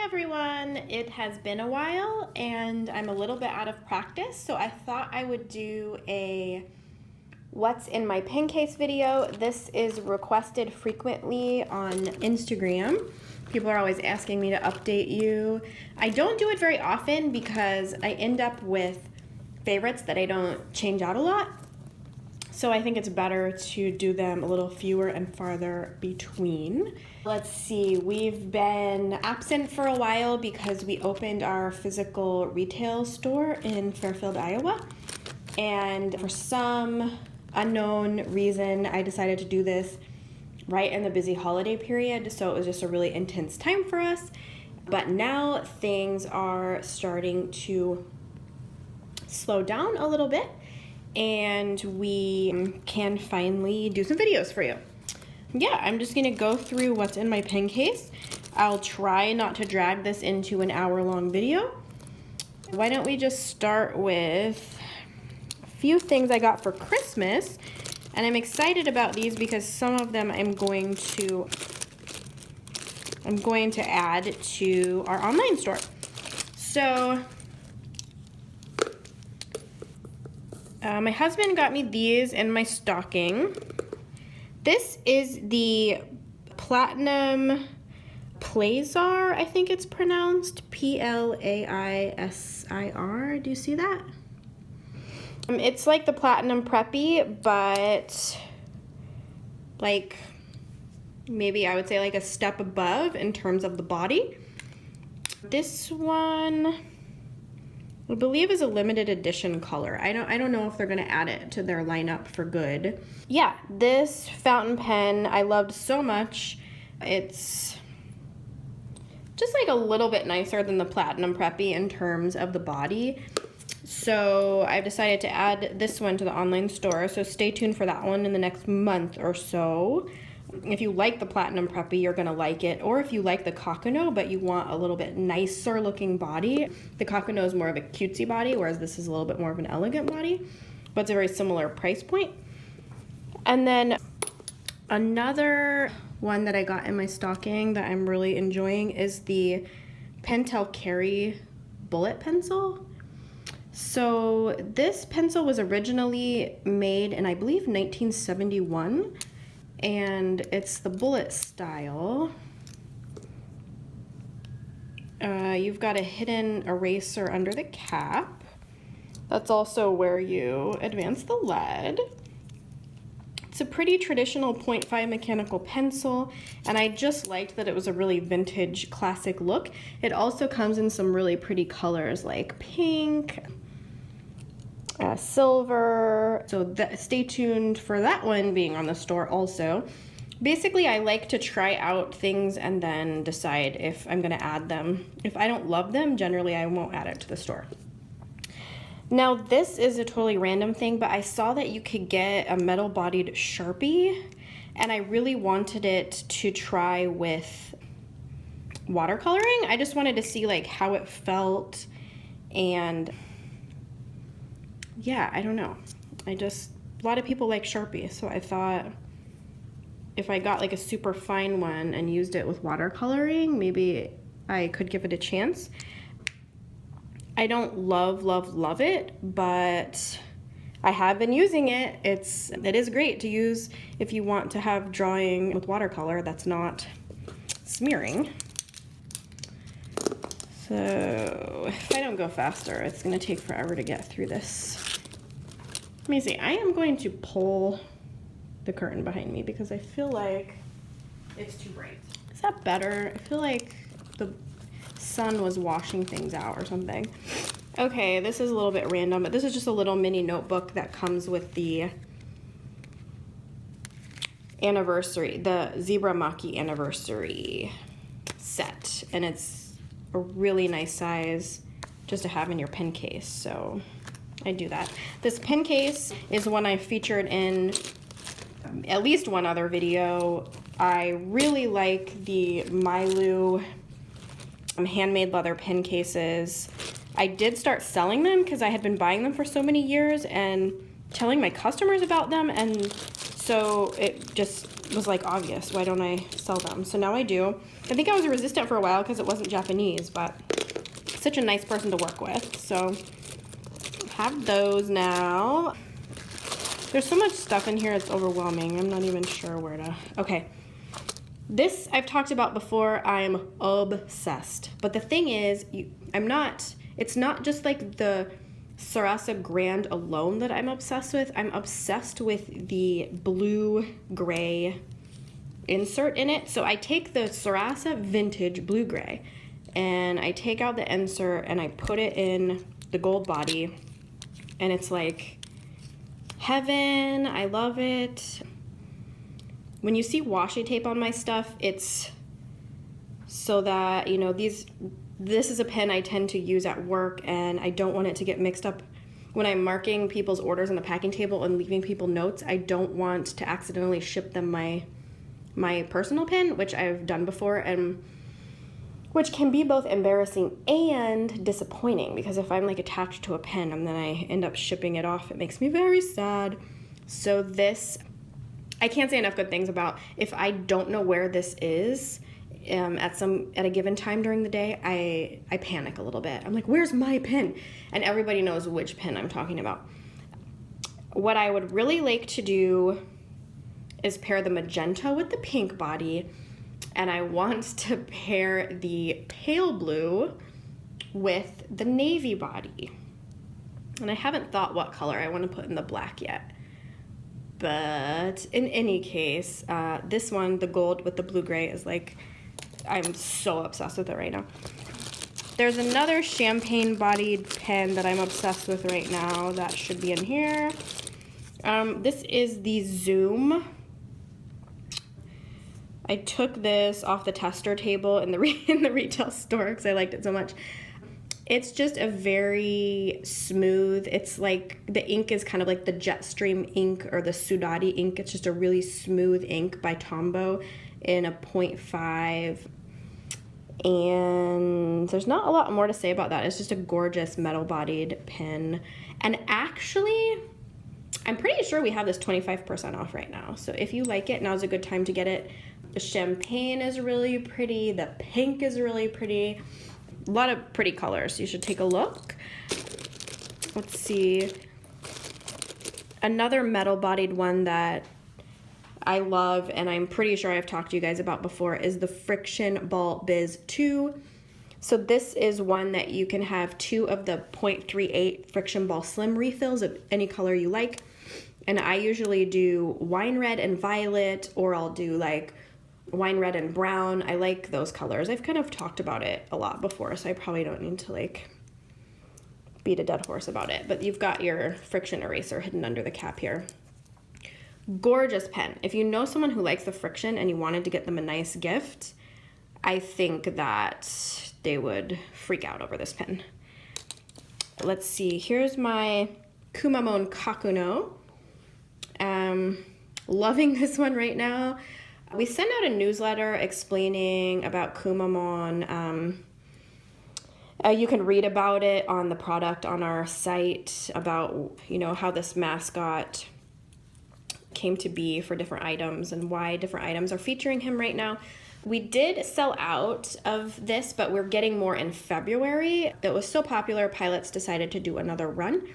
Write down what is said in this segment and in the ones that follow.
everyone, it has been a while and I'm a little bit out of practice, so I thought I would do a what's in my pen case video. This is requested frequently on Instagram. People are always asking me to update you. I don't do it very often because I end up with favorites that I don't change out a lot. So I think it's better to do them a little fewer and farther between. Let's see, we've been absent for a while because we opened our physical retail store in Fairfield, Iowa. And for some unknown reason, I decided to do this right in the busy holiday period. So it was just a really intense time for us. But now things are starting to slow down a little bit, and we can finally do some videos for you. Yeah, I'm just gonna go through what's in my pen case. I'll try not to drag this into an hour-long video. Why don't we just start with a few things I got for Christmas, and I'm excited about these because some of them I'm going to add to our online store. So my husband got me these in my stocking. This is the Platinum Plaisir, I think it's pronounced, Plaisir. Do you see that? It's like the Platinum Preppy, but like maybe I would say like a step above in terms of the body. This one, I believe, is a limited edition color. I don't know if they're gonna add it to their lineup for good. Yeah, this fountain pen I loved so much. It's just like a little bit nicer than the Platinum Preppy in terms of the body. So I've decided to add this one to the online store. So stay tuned for that one in the next month or so. If you like the Platinum Preppy, you're gonna like it. Or if you like the Kakuno, but you want a little bit nicer looking body, the Kakuno is more of a cutesy body, whereas this is a little bit more of an elegant body, but it's a very similar price point. And then another one that I got in my stocking that I'm really enjoying is the Pentel Carry Bullet Pencil. So this pencil was originally made in, I believe, 1971. And it's the bullet style. You've got a hidden eraser under the cap. That's also where you advance the lead. It's a pretty traditional 0.5 mechanical pencil, and I just liked that it was a really vintage classic look. It also comes in some really pretty colors like pink, silver, so stay tuned for that one being on the store also. Basically, I like to try out things and then decide if I'm gonna add them. If I don't love them, generally I won't add it to the store. Now this is a totally random thing, but I saw that you could get a metal-bodied Sharpie, and I really wanted it to try with watercoloring. I just wanted to see like how it felt, and yeah, I don't know. A lot of people like Sharpie, so I thought if I got like a super fine one and used it with watercoloring, maybe I could give it a chance. I don't love it, but I have been using it. It is great to use if you want to have drawing with watercolor that's not smearing. So if I don't go faster, it's gonna take forever to get through this. Let me see, I am going to pull the curtain behind me because I feel like it's too bright. Is that better? I feel like the sun was washing things out or something. Okay, this is a little bit random, but this is just a little mini notebook that comes with the anniversary, the Zebra Maki anniversary set, and it's a really nice size just to have in your pen case, so I do that. This pen case is one I featured in at least one other video. I really like the Milloo handmade leather pen cases. I did start selling them because I had been buying them for so many years and telling my customers about them, and So it just was like obvious, why don't I sell them? So now I do. I think I was resistant for a while because it wasn't Japanese, but such a nice person to work with. So have those now. There's so much stuff in here, it's overwhelming. I'm not even sure where to, okay. This I've talked about before, I'm obsessed. But the thing is, it's not just like the Sarasa Grand alone that I'm obsessed with. I'm obsessed with the blue-gray insert in it. So I take the Sarasa Vintage blue-gray and I take out the insert and I put it in the gold body, and it's like heaven. I love it. When you see washi tape on my stuff, it's so that, you know, this is a pen I tend to use at work, and I don't want it to get mixed up when I'm marking people's orders on the packing table and leaving people notes. I don't want to accidentally ship them my personal pen, which I've done before, and which can be both embarrassing and disappointing, because if I'm like attached to a pen and then I end up shipping it off, it makes me very sad. So this, I can't say enough good things about. If I don't know where this is at a given time during the day, I panic a little bit. I'm like, where's my pen? And everybody knows which pen I'm talking about. What I would really like to do is pair the magenta with the pink body, and I want to pair the pale blue with the navy body. And I haven't thought what color I want to put in the black yet. But in any case, this one, the gold with the blue-gray, is like, I'm so obsessed with it right now. There's another champagne-bodied pen that I'm obsessed with right now that should be in here. This is the Zoom. I took this off the tester table in the retail store because I liked it so much. It's just a very smooth, it's like the ink is kind of like the Jetstream ink or the Surari ink. It's just a really smooth ink by Tombow in a 0.5. And there's not a lot more to say about that. It's just a gorgeous metal-bodied pen. And actually, I'm pretty sure we have this 25% off right now. So if you like it, now's a good time to get it. The champagne is really pretty. The pink is really pretty. A lot of pretty colors. You should take a look. Let's see. Another metal-bodied one that I love, and I'm pretty sure I've talked to you guys about before, is the Frixion Ball Biz 2. So this is one that you can have 2 of the 0.38 Frixion Ball Slim refills of any color you like. And I usually do wine red and violet, or I'll do like wine red and brown. I like those colors. I've kind of talked about it a lot before, so I probably don't need to like beat a dead horse about it. But you've got your Frixion eraser hidden under the cap here. Gorgeous pen. If you know someone who likes the Frixion and you wanted to get them a nice gift, I think that they would freak out over this pen. Let's see. Here's my Kumamon Kakuno. Loving this one right now. We send out a newsletter explaining about Kumamon. You can read about it on the product on our site, about, you know, how this mascot came to be for different items and why different items are featuring him right now. We did sell out of this, but we're getting more in February. It was so popular, pilots decided to do another run.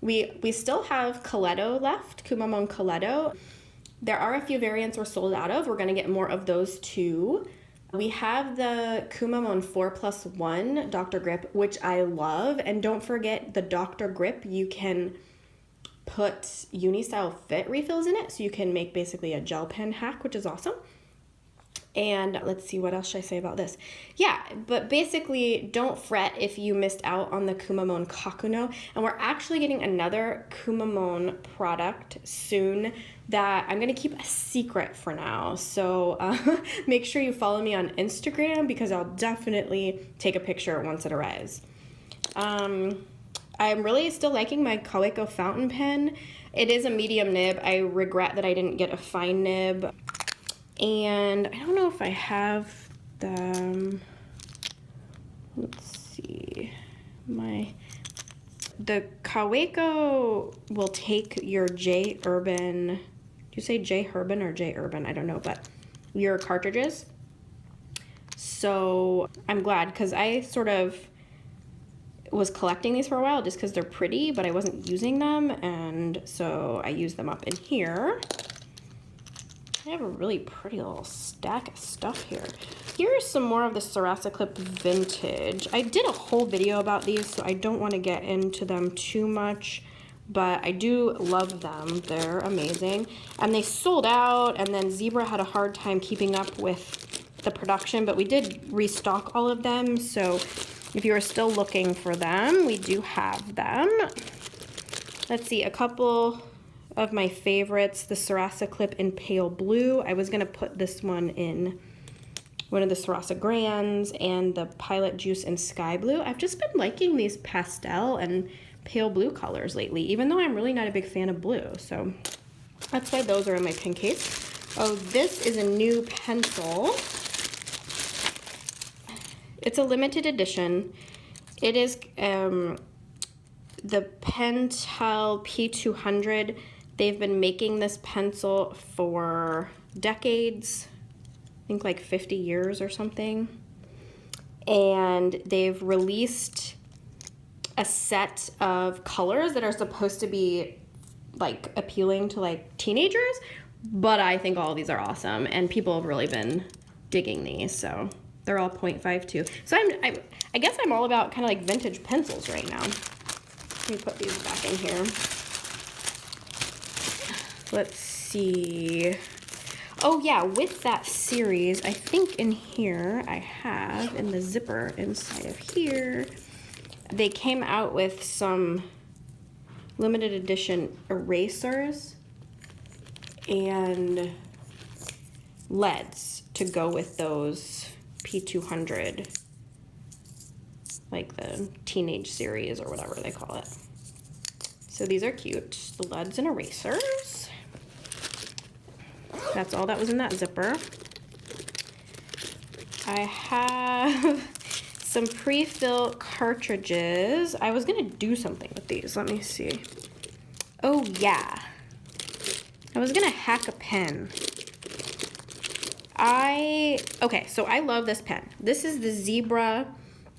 We still have Coleto left, Kumamon Coleto. There are a few variants we're sold out of. We're going to get more of those too. We have the Kumamon 4+1 Dr. Grip, which I love. And don't forget the Dr. Grip, you can put uni-style fit refills in it. So you can make basically a gel pen hack, which is awesome. And let's see, what else should I say about this? Yeah, but basically, don't fret if you missed out on the Kumamon Kakuno. And we're actually getting another Kumamon product soon that I'm going to keep a secret for now. So make sure you follow me on Instagram, because I'll definitely take a picture once it arrives. I'm really still liking my Coleto fountain pen. It is a medium nib. I regret that I didn't get a fine nib. And I don't know if I have them. Let's see. The Coleto will take your J Urban. you say J Urban or J Urban? I don't know, but your cartridges. So I'm glad, because I sort of was collecting these for a while just because they're pretty, but I wasn't using them, and so I used them up in here. I have a really pretty little stack of stuff here. Here's some more of the Sarasa Clip Vintage. I did a whole video about these, so I don't want to get into them too much, but I do love them. They're amazing. And they sold out, and then Zebra had a hard time keeping up with the production, but we did restock all of them, so if you are still looking for them, we do have them. Let's see, a couple of my favorites, the Sarasa Clip in Pale Blue. I was gonna put this one in one of the Sarasa Grands, and the Pilot Juice in Sky Blue. I've just been liking these pastel and pale blue colors lately, even though I'm really not a big fan of blue, so that's why those are in my pen case. Oh, this is a new pencil. It's a limited edition. It is the Pentel P200. They've been making this pencil for decades, I think like 50 years or something. And they've released a set of colors that are supposed to be like appealing to like teenagers, but I think all of these are awesome, and people have really been digging these, so they're all 0.52. So I guess I'm all about kind of like vintage pencils right now. Let me put these back in here. Let's see. Oh yeah, with that series, I think in here I have, in the zipper inside of here, they came out with some limited edition erasers and leads to go with those P200, like the teenage series or whatever they call it. So these are cute, the leads and erasers. That's all that was in that zipper. I have some Prefill cartridges. I was gonna do something with these. Let me see. Oh yeah, I was gonna hack a pen. Okay, so I love this pen. This is the Zebra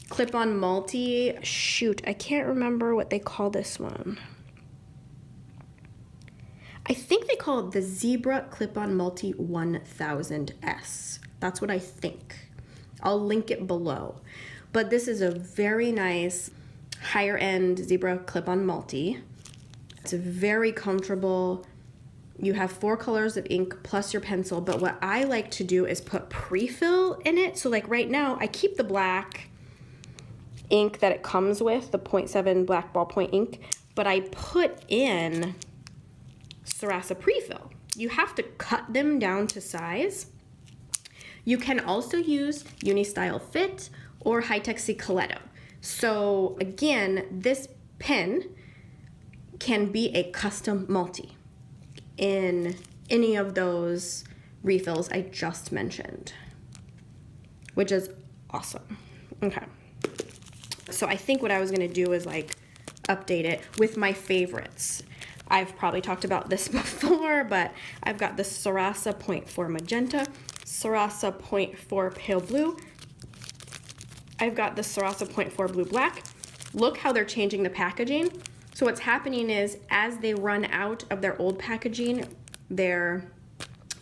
Clip-On Multi. Shoot, I can't remember what they call this one. I think they call it the Zebra Clip-On Multi 1000S. That's what I think. I'll link it below. But this is a very nice higher end Zebra Clip-On Multi. It's very comfortable. You have 4 colors of ink plus your pencil, but what I like to do is put Prefill in it. So like right now, I keep the black ink that it comes with, the 0.7 black ballpoint ink, but I put in Sarasa Prefill. You have to cut them down to size. You can also use Unistyle Fit or Hi-Tec Coleto. So again, this pen can be a custom multi in any of those refills I just mentioned, which is awesome. Okay. So I think what I was gonna do is like update it with my favorites. I've probably talked about this before, but I've got the Sarasa 0.4 Magenta, Sarasa 0.4 Pale Blue. I've got the Sarasa 0.4 Blue Black. Look how they're changing the packaging. So what's happening is as they run out of their old packaging, they're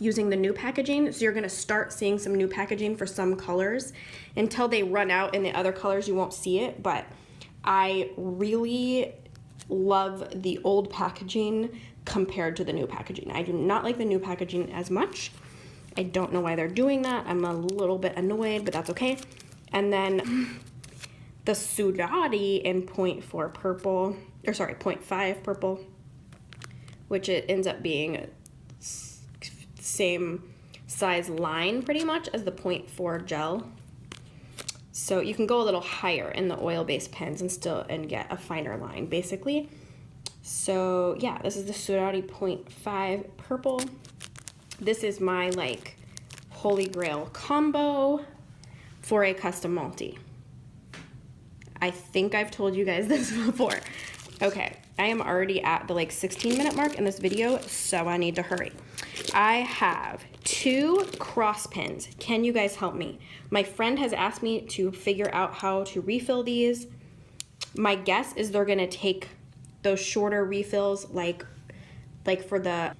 using the new packaging. So you're gonna start seeing some new packaging for some colors. Until they run out in the other colors, you won't see it, but I really love the old packaging compared to the new packaging. I do not like the new packaging as much. I don't know why they're doing that. I'm a little bit annoyed, but that's okay. And then the Surari in 0.4 purple, or sorry, 0.5 purple, which it ends up being same size line pretty much as the 0.4 gel. So you can go a little higher in the oil-based pens and get a finer line, basically. So yeah, this is the Surari 0.5 purple. This is my like holy grail combo for a custom multi. I think I've told you guys this before. Okay, I am already at the like 16-minute mark in this video, so I need to hurry. I have 2 cross pins. Can you guys help me? My friend has asked me to figure out how to refill these. My guess is they're gonna take those shorter refills like for the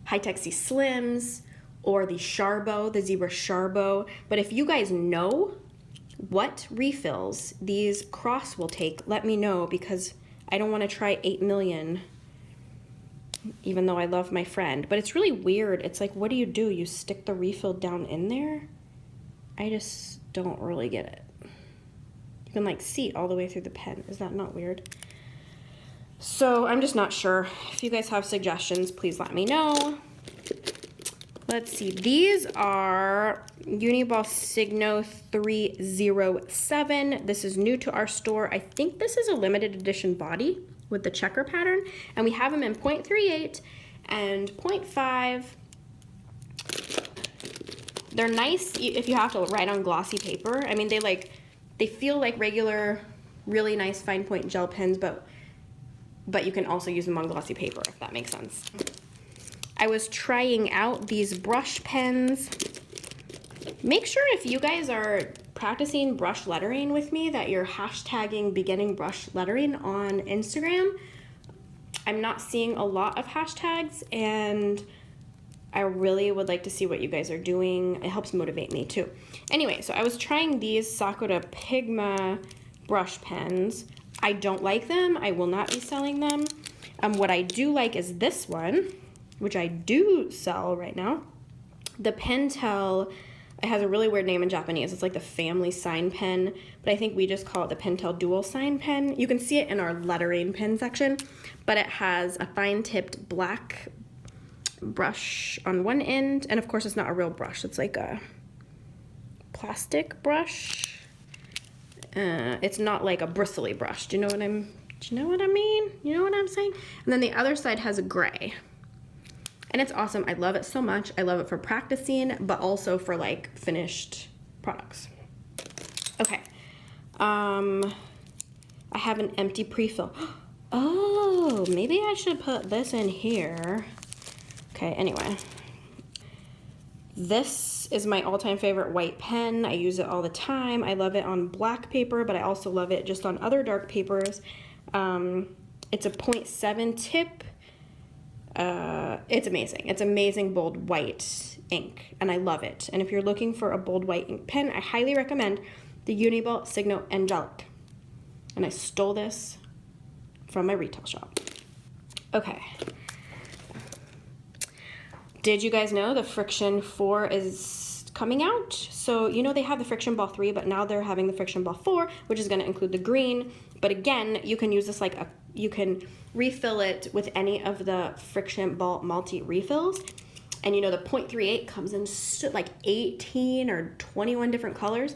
Hi-Tec C Slims or the Sharbo, the Zebra Sharbo. But if you guys know what refills these cross will take, let me know, because I don't want to try 8 million, even though I love my friend. But it's really weird. It's like, what do? You stick the refill down in there? I just don't really get it. You can like see all the way through the pen. Is that not weird? So I'm just not sure. If you guys have suggestions, please let me know. Let's see, these are Uniball Signo 307. This is new to our store. I think this is a limited edition body with the checker pattern, and we have them in 0.38 and 0.5. They're nice if you have to write on glossy paper. I mean, they feel like regular, really nice fine point gel pens, but you can also use them on glossy paper, if that makes sense. I was trying out these brush pens. Make sure if you guys are practicing brush lettering with me that you're hashtagging beginning brush lettering on Instagram. I'm not seeing a lot of hashtags, and I really would like to see what you guys are doing. It helps motivate me too. Anyway, so I was trying these Sakura Pigma brush pens. I don't like them. I will not be selling them. What I do like is this one, which I do sell right now. The Pentel, it has a really weird name in Japanese. It's like the family sign pen, but I think we just call it the Pentel dual sign pen. You can see it in our lettering pen section, but it has a fine tipped black brush on one end, and of course it's not a real brush. It's like a plastic brush. It's not like a bristly brush. Do you know what I mean? You know what I'm saying? And then the other side has a gray. And it's awesome. I love it so much. I love it for practicing, but also for like finished products. Okay. I have an empty prefill. Oh, maybe I should put this in here. Okay, anyway. This is my all-time favorite white pen. I use it all the time. I love it on black paper, but I also love it just on other dark papers. It's a 0.7 tip. It's amazing. It's amazing bold white ink, and I love it. And if you're looking for a bold white ink pen, I highly recommend the Uniball Signo Angelic. And I stole this from my retail shop. Okay. Did you guys know the Frixion 4 is coming out? So, you know, they have the Frixion Ball 3, but now they're having the Frixion Ball 4, which is going to include the green. But again, you can use this you can refill it with any of the Frixion Ball multi refills. And you know, the 0.38 comes in like 18 or 21 different colors.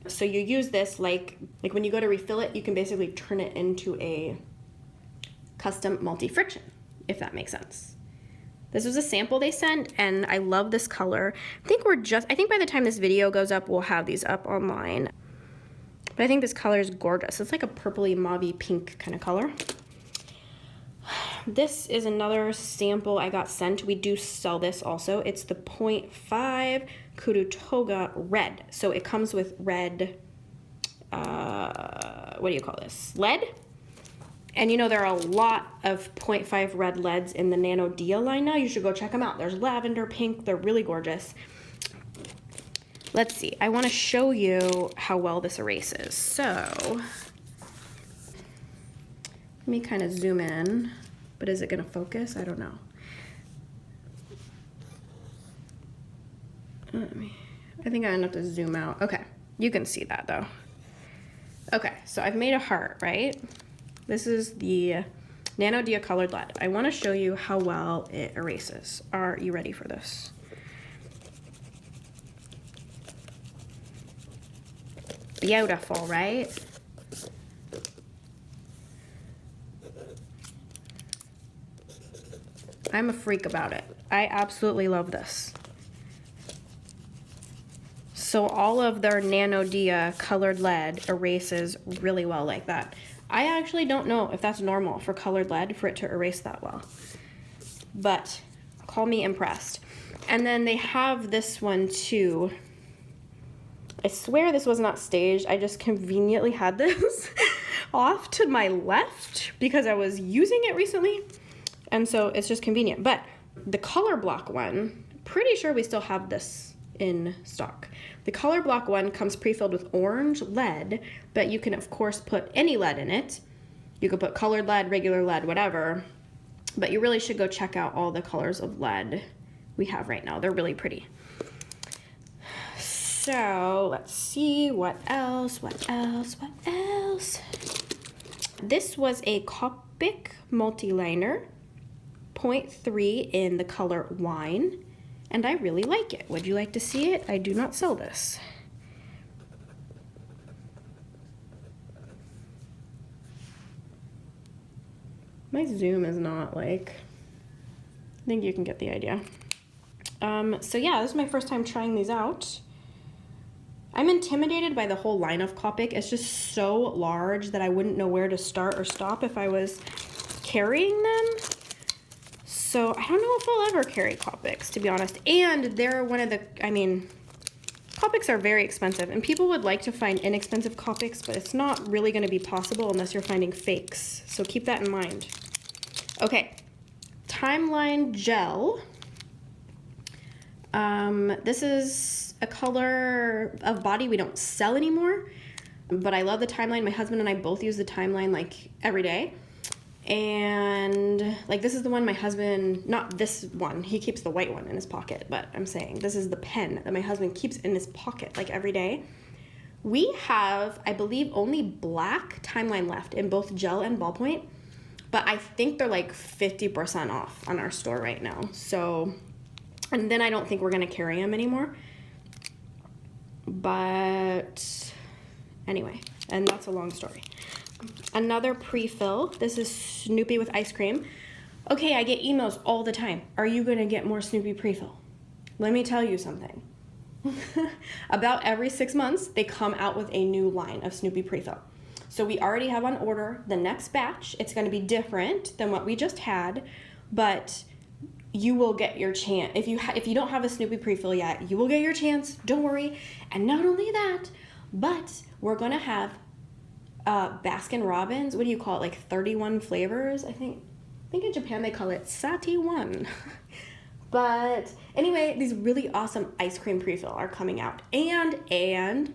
So you use this like when you go to refill it, you can basically turn it into a custom multi Frixion, if that makes sense. This was a sample they sent, and I love this color. I think by the time this video goes up, we'll have these up online. But I think this color is gorgeous. It's like a purpley mauvey pink kind of color. This is another sample I got sent. We do sell this also. It's the 0.5 KuruToga Red. So it comes with red, what do you call this? Lead? And you know, there are a lot of 0.5 red leads in the Nano Dia line now. You should go check them out. There's lavender, pink. They're really gorgeous. Let's see. I want to show you how well this erases. So let me kind of zoom in. But is it going to focus? I don't know. I think I'm going to have to zoom out. Okay. You can see that though. Okay. So I've made a heart, right? This is the Nano Dia colored lead. I want to show you how well it erases. Are you ready for this? Beautiful, right? I'm a freak about it. I absolutely love this. So all of their Nano Dia colored lead erases really well like that. I actually don't know if that's normal for colored lead for it to erase that well. But Call me impressed. And then they have this one too. I swear this was not staged. I just conveniently had this off to my left because I was using it recently. And so it's just convenient. But the color block one, pretty sure we still have this in stock. The color block one comes pre-filled with orange lead, but you can of course put any lead in it. You could put colored lead, regular lead, whatever. But you really should go check out all the colors of lead we have right now. They're really pretty. So let's see, what else? This was a Copic multi-liner, 0.3 in the color wine, and I really like it. Would you like to see it? I do not sell this. My zoom is not like, I think you can get the idea. So yeah, this is my first time trying these out. I'm intimidated by the whole line of Copic. It's just so large that I wouldn't know where to start or stop if I was carrying them. So I don't know if I'll ever carry Copics, to be honest. And they're one of the, I mean, Copics are very expensive, and people would like to find inexpensive Copics, but it's not really going to be possible unless you're finding fakes. So keep that in mind. Okay, Timeline Gel. This is a color of body we don't sell anymore, but I love the Timeline. My husband and I both use the Timeline like every day. And like this is the one my husband, not this one, he keeps the white one in his pocket, but I'm saying this is the pen that my husband keeps in his pocket like every day. We have, I believe, only black Timeline left in both gel and ballpoint, but I think they're like 50% off on our store right now. So, and then I don't think we're gonna carry them anymore. But anyway, and that's a long story. Another pre-fill. This is Snoopy with ice cream. Okay, I get emails all the time. Are you gonna get more Snoopy pre-fill? Let me tell you something. About every 6 months, they come out with a new line of Snoopy pre-fill. So we already have on order the next batch. It's gonna be different than what we just had, but you will get your chance. If you don't have a Snoopy pre-fill yet, you will get your chance, don't worry. And not only that, but we're gonna have Baskin Robbins, what do you call it, like 31 flavors, I think in Japan they call it Sati-1. But anyway, these really awesome ice cream pre-fill are coming out, and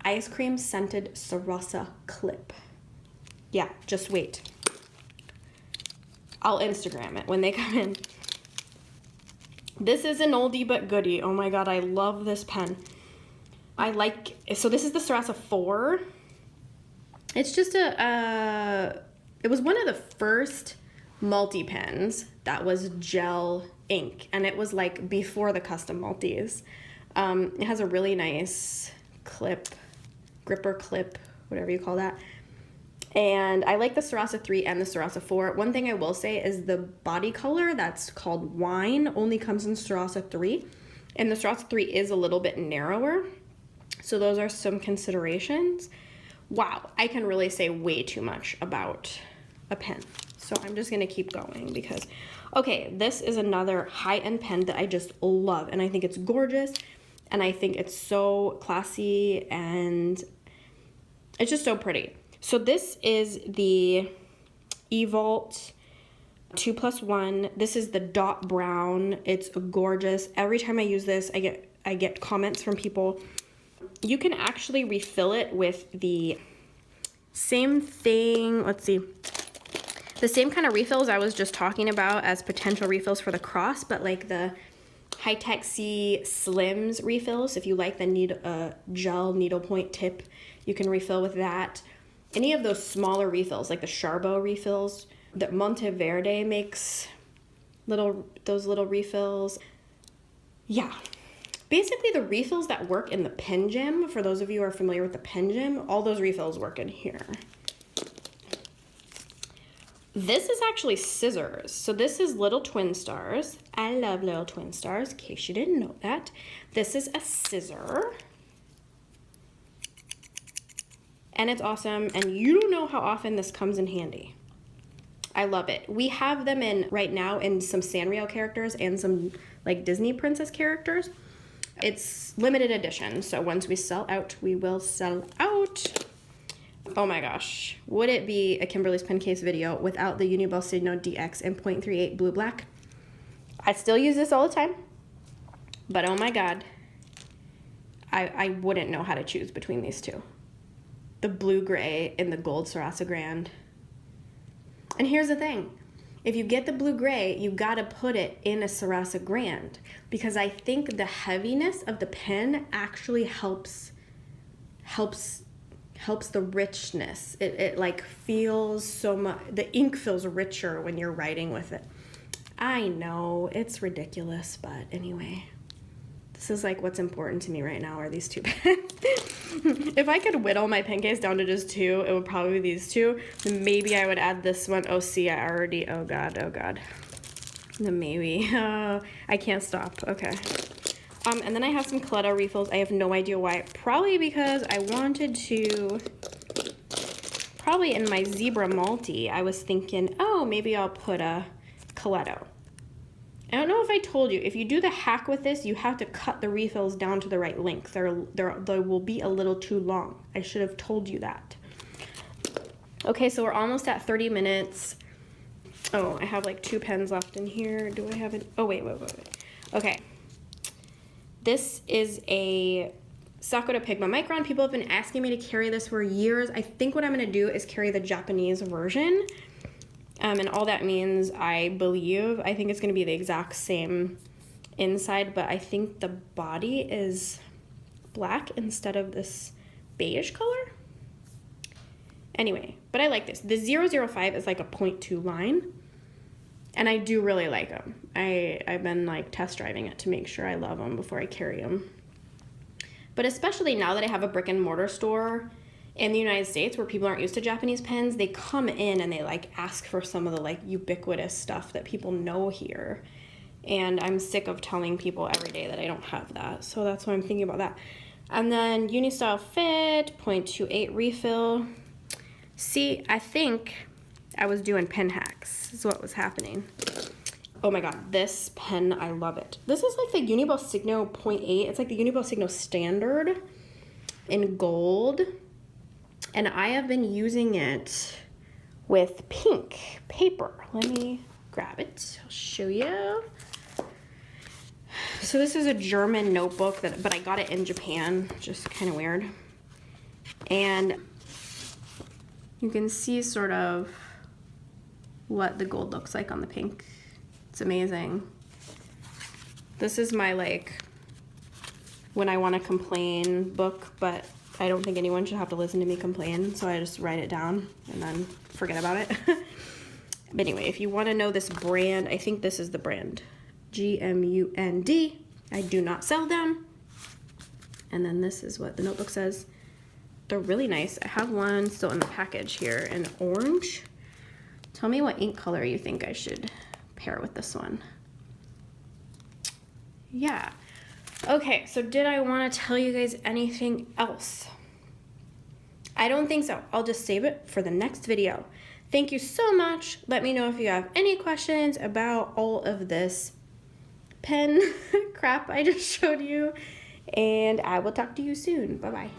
ice cream scented Sarasa clip. Yeah, just wait. I'll Instagram it when they come in. This is an oldie but goodie. Oh my god, I love this pen. So this is the Sarasa 4. It's just it was one of the first multi-pens that was gel ink, and it was like before the custom multis. It has a really nice gripper clip, whatever you call that. And I like the Sarasa 3 and the Sarasa 4. One thing I will say is the body color that's called wine only comes in Sarasa 3, and the Sarasa 3 is a little bit narrower. So those are some considerations. Wow, I can really say way too much about a pen. So I'm just gonna keep going because, okay, this is another high-end pen that I just love, and I think it's gorgeous, and I think it's so classy, and it's just so pretty. So this is the Evolt 2+1. This is the dot brown. It's gorgeous. Every time I use this, I get comments from people. You can actually refill it with the same thing. Let's see. The same kind of refills I was just talking about as potential refills for the cross, but like the Hi-Tec C Slims refills. If you like the gel needlepoint tip, you can refill with that. Any of those smaller refills, like the Charbot refills, that Monteverde makes those little refills. Yeah. Basically, the refills that work in the pen gem, for those of you who are familiar with the pen gem, all those refills work in here. This is actually scissors. So this is little twin stars. I love little twin stars, in case you didn't know that. This is a scissor. And it's awesome, and you don't know how often this comes in handy. I love it. We have them in right now in some Sanrio characters and some like Disney princess characters. It's limited edition, so once we sell out, we will sell out. Oh my gosh, would it be a Kimberly's pen case video without the Uniball Signo DX and .38 blue black? I still use this all the time, but oh my god, I wouldn't know how to choose between these two. The blue gray and the gold Sarasa Grand. And here's the thing, if you get the blue gray, you gotta put it in a Sarasa Grand, because I think the heaviness of the pen actually helps the richness. It like feels so much, the ink feels richer when you're writing with it. I know, it's ridiculous, but anyway. This is like what's important to me right now are these two pens. If I could whittle my pen case down to just two, it would probably be these two. Then maybe I would add this one. Oh, see, I already, oh god. Then maybe, I can't stop, okay. And then I have some Coleto refills. I have no idea why. Probably because I wanted to, probably in my Zebra Multi, I was thinking, oh, maybe I'll put a Coleto. I don't know if I told you, if you do the hack with this, you have to cut the refills down to the right length. They will be a little too long. I should have told you that. Okay, so we're almost at 30 minutes. Oh, I have like 2 pens left in here. Do I have it? Oh, wait. Okay. This is a Sakura Pigma Micron. People have been asking me to carry this for years. I think what I'm going to do is carry the Japanese version. And all that means, I think it's going to be the exact same inside, but I think the body is black instead of this beige color. Anyway, but I like this. The 005 is like a 0.2 line, and I do really like them. I've been like test driving it to make sure I love them before I carry them. But especially now that I have a brick and mortar store in the United States where people aren't used to Japanese pens, they come in and they like ask for some of the like ubiquitous stuff that people know here. And I'm sick of telling people every day that I don't have that. So that's why I'm thinking about that. And then Unistyle Fit, 0.28 refill. See, I think I was doing pen hacks is what was happening. Oh my god, this pen, I love it. This is like the Uniball Signo 0.8. It's like the Uniball Signo Standard in gold. And I have been using it with pink paper. Let me grab it. I'll show you. So this is a German notebook, but I got it in Japan. Just kind of weird. And you can see sort of what the gold looks like on the pink. It's amazing. This is my like when I want to complain book, but I don't think anyone should have to listen to me complain, so I just write it down and then forget about it. But anyway, if you want to know this brand, I think this is the brand. GMUND. I do not sell them. And then this is what the notebook says. They're really nice. I have one still in the package here in orange. Tell me what ink color you think I should pair with this one. Yeah. Okay, so did I want to tell you guys anything else? I don't think so. I'll just save it for the next video. Thank you so much. Let me know if you have any questions about all of this pen crap I just showed you, and I will talk to you soon. Bye-bye.